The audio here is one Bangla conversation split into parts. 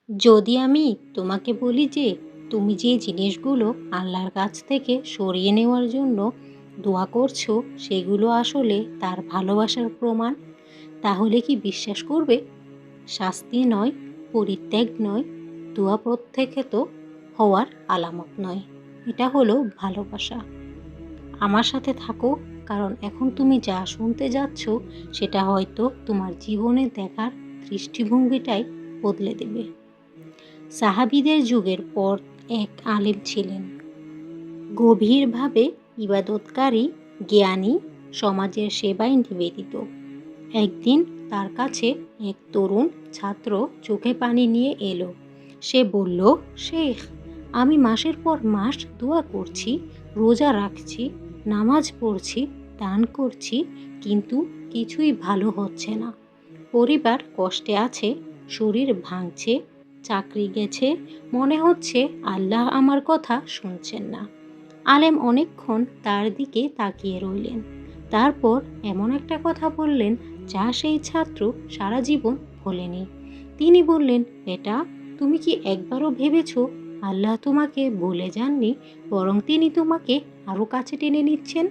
যদি আমি তোমাকে বলি যে তুমি যে জিনিসগুলো আল্লাহর কাছ থেকে সরিয়ে নেওয়ার জন্য দোয়া করছো সেগুলো আসলে তার ভালোবাসার প্রমাণ, তাহলে কি বিশ্বাস করবে? শাস্তি নয়, পরিত্যাগ নয়, দোয়া প্রত্যাখ্যাত হওয়ার আলামত নয়, এটা হলো ভালোবাসা। আমার সাথে থাকো, কারণ এখন তুমি যা শুনতে যাচ্ছ সেটা হয়তো তোমার জীবনে দেখার দৃষ্টিভঙ্গিটাই বদলে দেবে। সাহাবীদের যুগের পর এক আলেম ছিলেন, গভীরভাবে ইবাদতকারী, জ্ঞানী, সমাজের সেবায় নিবেদিত। একদিন তার কাছে এক তরুণ ছাত্র চোখে পানি নিয়ে এলো। সে বলল, শেখ, আমি মাসের পর মাস দোয়া করছি, রোজা রাখছি, নামাজ পড়ছি, দান করছি, কিন্তু কিছুই ভালো হচ্ছে না। পরিবার কষ্টে আছে, শরীর ভাঙছে, চাকরি গেছে, মনে হচ্ছে আল্লাহ আমার কথা শুনছেন না। আলেম অনেকক্ষণ তার দিকে তাকিয়ে রইলেন। তারপর এমন একটা কথা বললেন যা সেই ছাত্র সারা জীবন ভোলেনি। তিনি বললেন, বেটা, তুমি কি একবারও ভেবেছ আল্লাহ তোমাকে ভুলে যাননি, বরং তিনি তোমাকে আরও কাছে টেনে নিচ্ছেন?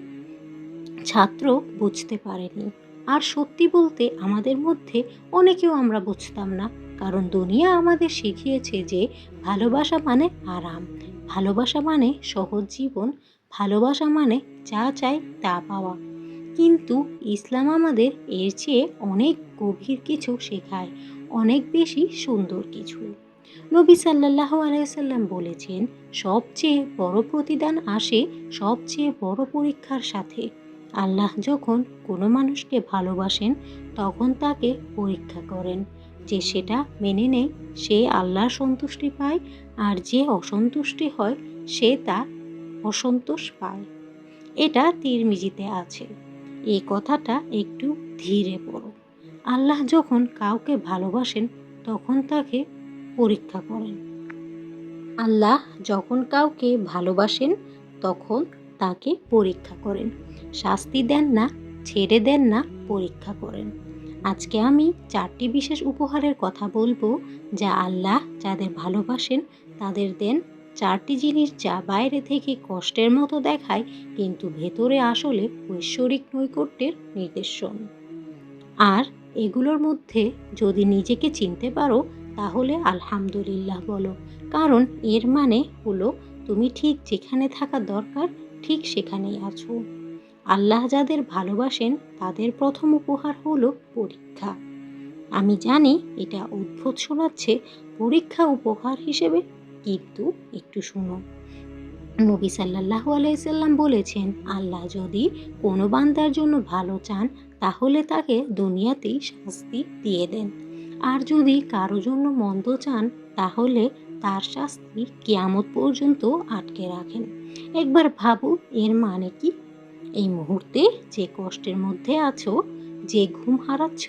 ছাত্র বুঝতে পারেনি। আর সত্যি বলতে আমাদের মধ্যে অনেকেও আমরা বুঝতাম না, কারণ দুনিয়া আমাদের শিখিয়েছে যে ভালোবাসা মানে আরাম, ভালোবাসা মানে সহজ জীবন, ভালোবাসা মানে যা চাই তা পাওয়া। কিন্তু ইসলাম আমাদের এর চেয়ে অনেক গভীর কিছু শেখায়, অনেক বেশি সুন্দর কিছু। নবী সাল্লাল্লাহু আলাইহি সাল্লাম বলেছেন, সবচেয়ে বড় প্রতিদান আসে সবচেয়ে বড় পরীক্ষার সাথে। আল্লাহ যখন কোনো মানুষকে ভালোবাসেন তখন তাকে পরীক্ষা করেন। যে সেটা মেনে নেয় সে আল্লাহর সন্তুষ্টি পায়, আর যে অসন্তুষ্টি হয় সে তার অসন্তোষ পায়। এটা তিরমিজিতে আছে। এই কথাটা একটু ধীরে পড়ো। আল্লাহ যখন কাউকে ভালোবাসেন তখন তাকে পরীক্ষা করেন। আল্লাহ যখন কাউকে ভালোবাসেন তখন তাকে পরীক্ষা করেন। শাস্তি দেন না, ছেড়ে দেন না, পরীক্ষা করেন। আজকে আমি 4টি বিশেষ উপহারের কথা বলবো যা আল্লাহ যাদের ভালোবাসেন তাদের দেন। 4টি জিনিস যা বাইরে থেকে কষ্টের মতো দেখায় কিন্তু ভেতরে আসলে ঐশ্বরিক নৈকট্যের নিদর্শন। আর এগুলোর মধ্যে যদি নিজেকে চিনতে পারো তাহলে আলহামদুলিল্লাহ বলো, কারণ এর মানে হলো তুমি ঠিক যেখানে থাকা দরকার ঠিক সেখানেই আছো। আল্লাহ যাদের ভালোবাসেন তাদের প্রথম উপহার হলো পরীক্ষা। আমি জানি এটা অদ্ভুত শোনাচ্ছে, পরীক্ষা উপহার হিসেবে, কিন্তু একটু শুনো। নবী সাল্লাল্লাহু আলাইহি সাল্লাম বলেছেন, আল্লাহ যদি কোনো বান্দার জন্য ভালো চান তাহলে তাকে দুনিয়াতেই শাস্তি দিয়ে দেন, আর যদি কারো জন্য মন্দ চান তাহলে তার শাস্তি কিয়ামত পর্যন্ত আটকে রাখেন। একবার ভাবো এর মানে কি? এই মুহূর্তে যে কষ্টের মধ্যে আছো, যে ঘুম হারাচ্ছ,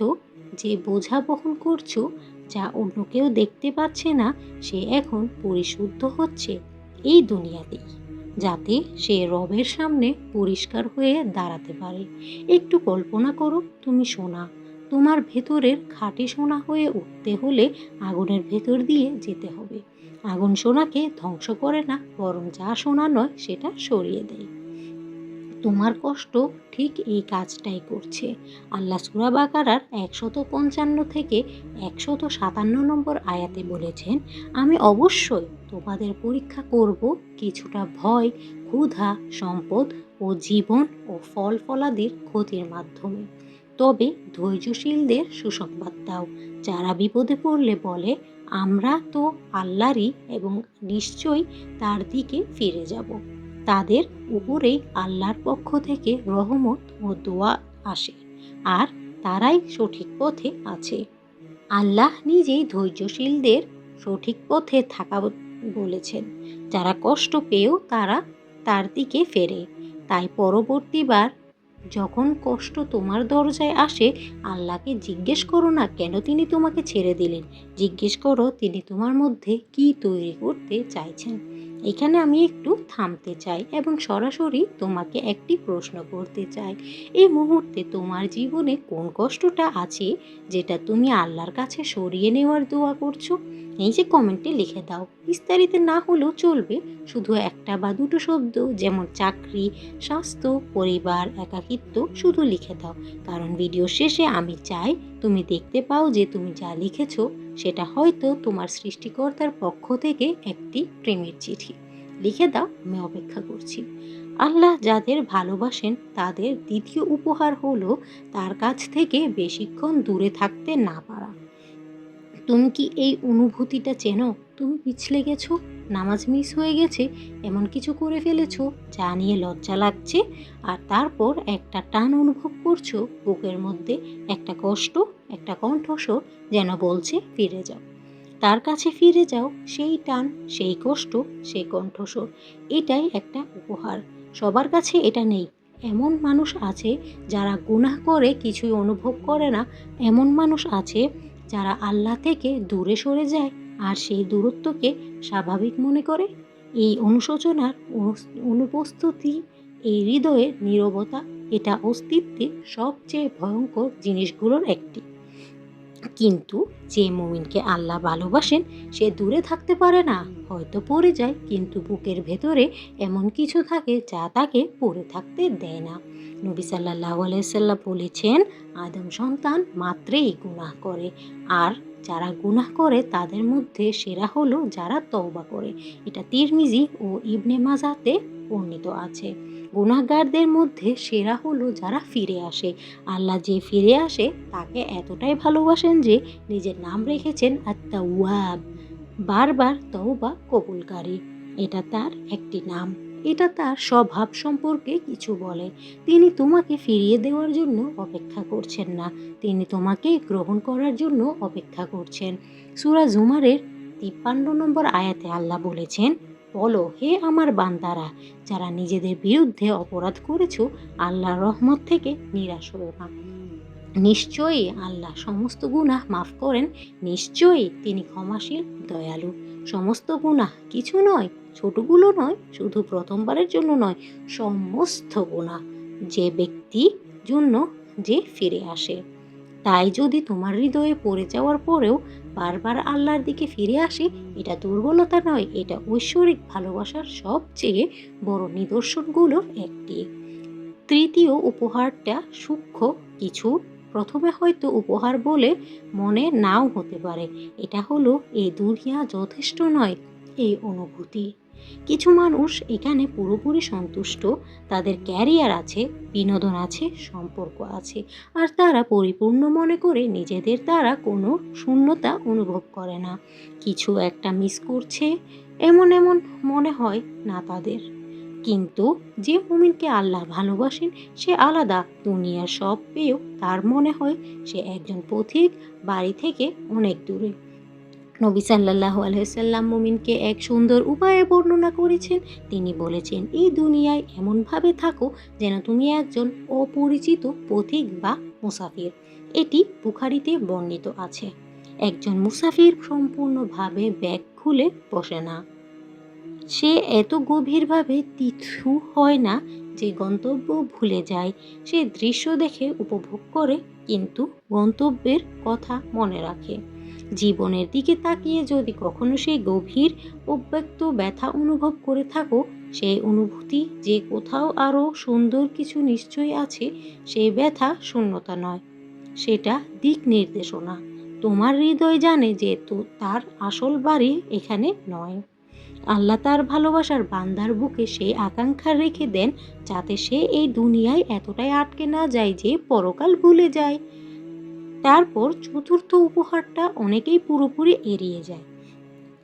যে বোঝা বহন করছো, যা অন্য কেউ দেখতে পাচ্ছে না, সে এখন পরিশুদ্ধ হচ্ছে এই দুনিয়াতেই, যাতে সে রবের সামনে পরিষ্কার হয়ে দাঁড়াতে পারে। একটু কল্পনা করো, তুমি সোনা, তোমার ভেতরের খাঁটি সোনা হয়ে উঠতে হলে আগুনের ভেতর দিয়ে যেতে হবে। আগুন সোনাকে ধ্বংস করে না, বরং যা সোনা নয় সেটা সরিয়ে দেয়। তোমার কষ্ট ঠিক এই কাজটাই করছে। আল্লাহ সূরা বাকারার 155 থেকে 157 নম্বর আয়াতে বলেছেন, আমি অবশ্যই তোমাদের পরীক্ষা করব কিছুটা ভয়, ক্ষুধা, সম্পদ ও জীবন ও ফল ফলাদির ক্ষতির মাধ্যমে। তবে ধৈর্যশীলদের সুসংবাদ দাও, যারা বিপদে পড়লে বলে, আমরা তো আল্লাহরই এবং নিশ্চয়ই তার দিকে ফিরে যাব। তাদের উপরেই আল্লাহর পক্ষ থেকে রহমত ও দোয়া আসে, আর তারাই সঠিক পথে আছে। আল্লাহ নিজেই ধৈর্যশীলদের সঠিক পথে থাকা বলেছেন। যারা কষ্ট পেয়েও তারা তার দিকে ফেরে। তাই পরবর্তীবার যখন কষ্ট তোমার দরজায় আসে, আল্লাহকে জিজ্ঞেস করো না কেন তিনি তোমাকে ছেড়ে দিলেন, জিজ্ঞেস করো তিনি তোমার মধ্যে কি তৈরি করতে চাইছেন। এখানে আমি একটু থামতে চাই এবং সরাসরি তোমাকে একটি প্রশ্ন করতে চাই। এই মুহূর্তে তোমার জীবনে কোন কষ্টটা আছে যেটা তুমি আল্লাহর কাছে সরিয়ে নেওয়ার দোয়া করছো? এই যে কমেন্টে লিখে দাও। বিস্তারিত না হলেও চলবে, শুধু একটা বা দুটো শব্দ যেমন চাকরি, স্বাস্থ্য, পরিবার, একাকিত্ব শুধু লিখে দাও। কারণ ভিডিও শেষে আমি চাই তুমি দেখতে পাও যে তুমি যা লিখেছো সেটা হয়তো তোমার সৃষ্টিকর্তার পক্ষ থেকে একটি প্রেমের চিঠি। লিখে দাও, আমি অপেক্ষা করছি। আল্লাহ যাদের ভালোবাসেন তাদের দ্বিতীয় উপহার হলো তার কাছ থেকে বেশিক্ষণ দূরে থাকতে না পারা। তুমি কি এই অনুভূতিটা চেনো? তুমি পিছলে গেছো, নামাজ মিস হয়ে গেছে, এমন কিছু করে ফেলেছো যা নিয়ে লজ্জা লাগছে, আর তারপর একটা টান অনুভব করছো বুকের মধ্যে, একটা কষ্ট, একটা কণ্ঠস্বর যেন বলছে ফিরে যাও। তার কাছে ফিরে যাও। সেই টান, সেই কষ্ট, সেই কণ্ঠস্বর, এটাই একটা উপহার। সবার কাছে এটা নেই। এমন মানুষ আছে যারা গুনাহ করে কিছুই অনুভব করে না। এমন মানুষ আছে যারা আল্লাহ থেকে দূরে সরে যায় আর সেই দূরত্বকে স্বাভাবিক মনে করে। এই অনুশোচনার অনুপস্থিতি, এই হৃদয়ের নীরবতা, এটা অস্তিত্বের সবচেয়ে ভয়ঙ্কর জিনিসগুলোর একটি। কিন্তু যে মুমিনকে আল্লাহ ভালোবাসেন সে দূরে থাকতে পারে না, হয়তো পড়ে যায়, কিন্তু বুকের ভেতরে এমন কিছু থাকে যা তাকে পড়ে থাকতে দেয় না। নবী সাল্লাল্লাহু আলাইহি সাল্লাম বলেছেন, আদম সন্তান মাত্রেই গুনাহ করে, আর যারা গুনাহ করে তাদের মধ্যে সেরা হলো যারা তওবা করে। এটা তিরমিজি ও ইবনে মাজাতে বর্ণিত আছে। গুনাহগারদের মধ্যে সেরা হলো যারা ফিরে আসে। আল্লাহ যে ফিরে আসে তাকে এতটাই ভালোবাসেন যে নিজের নাম রেখেছেন আত-তাওয়াব, বারবার তওবা কবুলকারী। এটা তার একটি নাম। এটা তার স্বভাব সম্পর্কে কিছু বলে। তিনি তোমাকে ফিরিয়ে দেওয়ার জন্য অপেক্ষা করছেন না, তিনি তোমাকে গ্রহণ করার জন্য অপেক্ষা করছেন। সূরা জুমারের ৫৩ নম্বর আয়াতে আল্লাহ বলেছেন, বলো হে আমার বান্দারা, যারা নিজেদের বিরুদ্ধে অপরাধ করেছো, আল্লাহর রহমত থেকে নিরাশ হও না। নিশ্চয়ই আল্লাহ সমস্ত গুনাহ মাফ করেন, নিশ্চয়ই তিনি ক্ষমাশীল, দয়ালু। সমস্ত গুনাহ, কিছু নয়, ছোটগুলো নয়, শুধু প্রথমবারের জন্য নয়, সমস্ত গুনাহ, যে ব্যক্তি জন্য যে ফিরে আসে। তাই যদি তোমার হৃদয়ে পড়ে যাওয়ার পরেও বারবার আল্লাহর দিকে ফিরে আসে, এটা দুর্বলতা নয়, এটা ঐশ্বরিক ভালোবাসার সবচেয়ে বড় নিদর্শনগুলোর একটি। তৃতীয় উপহারটা সূক্ষ্ম কিছু। প্রথমে হয়তো উপহার বলে মনে নাও হতে পারে। এটা হলো এই দুনিয়া যথেষ্ট নয়, এই অনুভূতি। কিছু মানুষ এখানে পুরোপুরি সন্তুষ্ট। তাদের ক্যারিয়ার আছে, বিনোদন আছে, সম্পর্ক আছে, আর তারা পরিপূর্ণ মনে করে নিজেদের দ্বারা কোনো শূন্যতা অনুভব করে না। কিছু একটা মিস করছে এমন এমন মনে হয় না তাদের। কিন্তু যে মুমিনকে আল্লাহ ভালোবাসেন সে আলাদা। দুনিয়ার সব পেয়েও তার মনে হয় সে একজন পথিক, বাড়ি থেকে অনেক দূরে। নবী সাল্লাল্লাহু আলাইহি সাল্লাম মুমিনকে এক সুন্দর উপায়ে বর্ণনা করেছেন। তিনি বলেছেন, এই দুনিয়ায় এমনভাবে থাকো যেন তুমি একজন অপরিচিত পথিক বা মুসাফির। এটি বুখারীতে বর্ণিত আছে। একজন মুসাফির সম্পূর্ণভাবে ব্যাগ খুলে বসে না। সে এত গভীরভাবে তিথু হয় না যে গন্তব্য ভুলে যায়। সে দৃশ্য দেখে উপভোগ করে, কিন্তু গন্তব্যের কথা মনে রাখে। জীবনের দিকে তাকিয়ে যদি কখনো সেই গভীর অব্যক্ত ব্যথা অনুভব করে থাকো, সেই অনুভূতি যে কোথাও আরও সুন্দর কিছু নিশ্চয়ই আছে, সেই ব্যথা শূন্যতা নয়, সেটা দিক নির্দেশনা। তোমার হৃদয় জানে যে তার আসল বাড়ি এখানে নয়। আল্লাহ তার ভালোবাসার বান্দার বুকে সেই আকাঙ্ক্ষা রেখে দেন যাতে সে এই দুনিয়ায় এতটাই আটকে না যায় যে পরকাল ভুলে যায়। তারপর চতুর্থ উপহারটা অনেকেই পুরোপুরি এড়িয়ে যায়।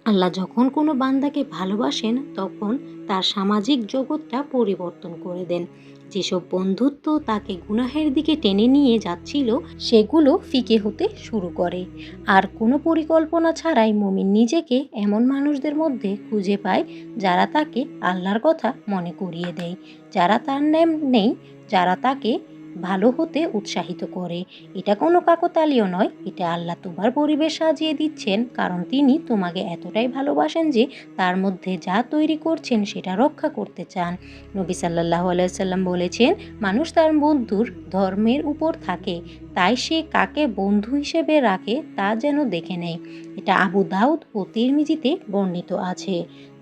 আল্লাহ যখন কোনো বান্দাকে ভালোবাসেন তখন তার সামাজিক জগৎটা পরিবর্তন করে দেন। যেসব বন্ধুত্ব তাকে গুনাহের দিকে টেনে নিয়ে যাচ্ছিল সেগুলো ফিকে হতে শুরু করে। আর কোনো পরিকল্পনা ছাড়াই মুমিন নিজেকে এমন মানুষদের মধ্যে খুঁজে পায় যারা তাকে আল্লাহর কথা মনে করিয়ে দেয়, যারা তার নাম নেই, যারা তাকে ভালো হতে উৎসাহিত করে। এটা কোনো কাকতালীয় নয়, এটা আল্লাহ তোমার পরিবেশ সাজিয়ে দিচ্ছেন, কারণ তিনি তোমাকে এতটাই ভালোবাসেন যে তার মধ্যে যা তৈরি করছেন সেটা রক্ষা করতে চান। নবী সাল্লাল্লাহু আলাইহি সাল্লাম বলেছেন, মানুষ তার বন্ধুর ধর্মের উপর থাকে, তাই সে কাকে বন্ধু হিসেবে রাখে তা যেন দেখে নেয়। এটা আবু দাউদ ও তিরমিজিতে বর্ণিত আছে।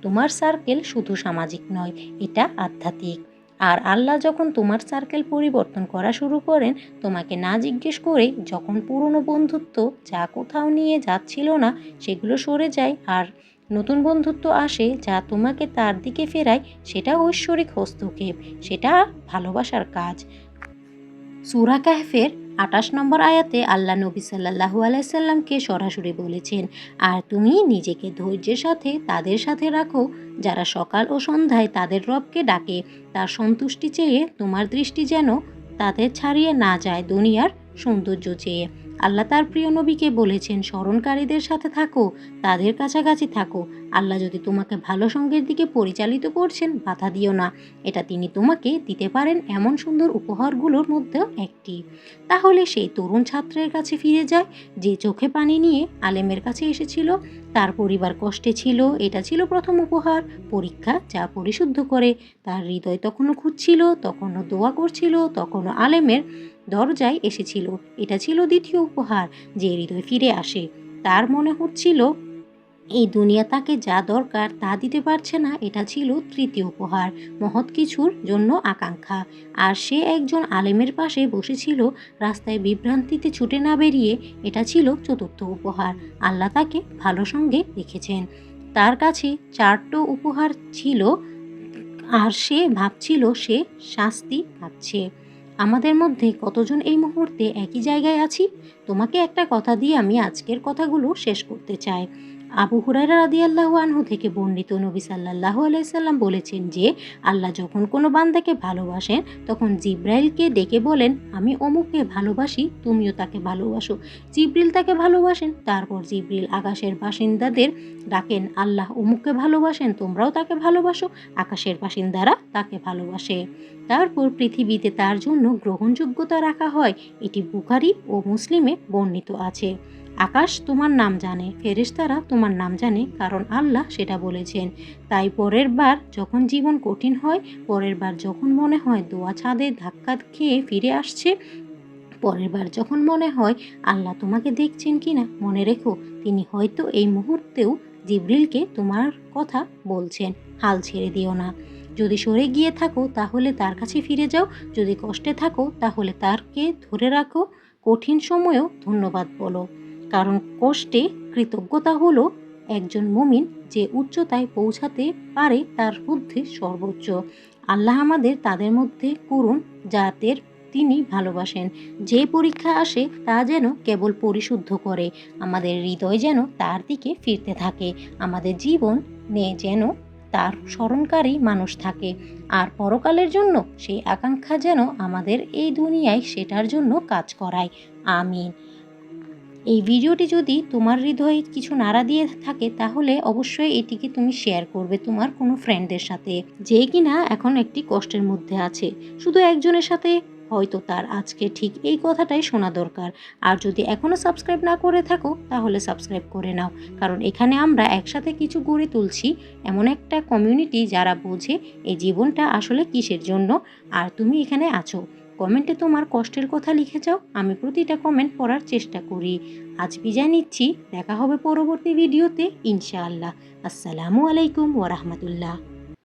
তোমার সার্কেল শুধু সামাজিক নয়, এটা আধ্যাত্মিক। আর আল্লাহ যখন তোমার সার্কেল পরিবর্তন করা শুরু করেন, তোমাকে না জিজ্ঞেস করে, যখন পুরনো বন্ধুত্ব যা কোথাও নিয়ে যাচ্ছিল না সেগুলো সরে যায় আর নতুন বন্ধুত্ব আসে যা তোমাকে তার দিকে ফেরায়, সেটা ঐশ্বরিক হস্তক্ষেপ, সেটা ভালোবাসার কাজ। সূরা কাহফের ২৮ নম্বর আয়াতে আল্লাহ নবী সাল্লাল্লাহু আলাইহি সাল্লামকে সরাসরি বলেছেন, আর তুমি নিজেকে ধৈর্যের সাথে তাদের সাথে রাখো যারা সকাল ও সন্ধ্যায় তাদের রবকে ডাকে, তার সন্তুষ্টি চেয়ে তোমার দৃষ্টি যেন তাদের ছাড়িয়ে না যায় দুনিয়ার সৌন্দর্য চেয়ে। আল্লাহ তার প্রিয় নবীকে বলেছেন, স্মরণকারীদের সাথে থাকো, তাদের কাছাকাছি থাকো। আল্লাহ যদি তোমাকে ভালো সঙ্গের দিকে পরিচালিত করছেন, বাধা দিও না। এটা তিনি তোমাকে দিতে পারেন এমন সুন্দর উপহারগুলোর মধ্যেও একটি। তাহলে সেই তরুণ ছাত্রের কাছে ফিরে যায় যে চোখে পানি নিয়ে আলেমের কাছে এসেছিল। তার পরিবার কষ্টে ছিল, এটা ছিল প্রথম উপহার, পরীক্ষা যা পরিশুদ্ধ করে। তার হৃদয় তখনও খুঁজছিল, তখনও দোয়া করছিল, তখনও আলেমের দরজায় এসেছিল। এটা ছিল দ্বিতীয় উপহার, যে হৃদয় ফিরে আসে। তার মনে হচ্ছিল এই দুনিয়া তাকে যা দরকার তা দিতে পারছে না। এটা ছিল তৃতীয় উপহার, মহৎ কিছুর জন্য আকাঙ্ক্ষা। আর সে একজন আলেমের পাশে বসেছিল, রাস্তায় বিভ্রান্তিতে ছুটে না বেরিয়ে। এটা ছিল চতুর্থ উপহার, আল্লাহ তাকে ভালো সঙ্গে রেখেছেন। তার কাছে 4টো উপহার ছিল, আর সে ভাবছিল সে শাস্তি পাচ্ছে। আমাদের মধ্যে কতজন এই মুহূর্তে একই জায়গায় আছি? তোমাকে একটা কথা দিয়ে আমি আজকের কথাগুলো শেষ করতে চাই। আবু হুরায়রা রাদিয়াল্লাহু আনহু থেকে বর্ণিত, নবী সাল্লাল্লাহু আলাইহি সাল্লাম বলেছেন যে আল্লাহ যখন কোনো বান্দাকে ভালোবাসেন তখন জিব্রাইলকে ডেকে বলেন, আমি অমুককে ভালোবাসি, তুমিও তাকে ভালোবাসো। জিব্রিল তাকে ভালোবাসেন, তারপর জিব্রিল আকাশের বাসিন্দাদের ডাকেন, আল্লাহ অমুককে ভালোবাসেন, তোমরাও তাকে ভালোবাসো। আকাশের বাসিন্দারা তাকে ভালোবাসে। তারপর পৃথিবীতে তার জন্য গ্রহণযোগ্যতা রাখা হয়। এটি বুখারী ও মুসলিমে বর্ণিত আছে। আকাশ তোমার নাম জানে, ফেরেশতারা তোমার নাম জানে, কারণ আল্লাহ সেটা বলেছেন। তাই পরের বার যখন জীবন কঠিন হয়, পরের বার যখন মনে হয় দোয়া ছাদে ধাক্কা খেয়ে ফিরে আসছে, পরের বার যখন মনে হয় আল্লাহ তোমাকে দেখছেন কিনা, মনে রেখো তিনি হয়তো এই মুহূর্তেও জিবরিলকে তোমার কথা বলছেন। হাল ছেড়ে দিও না। যদি সরে গিয়ে থাকো তাহলে তার কাছে ফিরে যাও, যদি কষ্টে থাকো তাহলে তারকে ধরে রাখো, কঠিন সময়েও ধন্যবাদ বলো। কারণ কষ্টে কৃতজ্ঞতা হলো একজন মুমিন যে উচ্চতায় পৌঁছাতে পারে তার মধ্যে সর্বোচ্চ। আল্লাহ আমাদের তাদের মধ্যে করুন যাদের তিনি ভালোবাসেন। যে পরীক্ষা আসে তা যেন কেবল পরিশুদ্ধ করে, আমাদের হৃদয় যেন তার দিকে ফিরতে থাকে, আমাদের জীবনে যেন তার স্মরণকারী মানুষ থাকে, আর পরকালের জন্য সেই আকাঙ্ক্ষা যেন আমাদের এই দুনিয়ায় সেটার জন্য কাজ করায়। আমিন। এই ভিডিওটি যদি তোমার হৃদয়ে কিছু নাড়া দিয়ে থাকে তাহলে অবশ্যই এটিকে তুমি শেয়ার করবে তোমার কোনো ফ্রেন্ডদের সাথে, যে কিনা এখন একটি কষ্টের মধ্যে আছে। শুধু একজনের সাথে হয়তো তার আজকে ঠিক এই কথাটাই শোনা দরকার। আর যদি এখনও সাবস্ক্রাইব না করে থাকো তাহলে সাবস্ক্রাইব করে নাও, কারণ এখানে আমরা একসাথে কিছু গড়ে তুলছি, এমন একটা কমিউনিটি যারা বোঝে এই জীবনটা আসলে কিসের জন্য। আর তুমি এখানে আছো, কমেন্টে তোমার কষ্টের কথা লিখে যাও, আমি প্রতিটা কমেন্ট পড়ার চেষ্টা করি। আজ বিদায় নিচ্ছি, দেখা হবে পরবর্তী ভিডিওতে ইনশাআল্লাহ। আসসালামু আলাইকুম ওয়া রাহমাতুল্লাহ।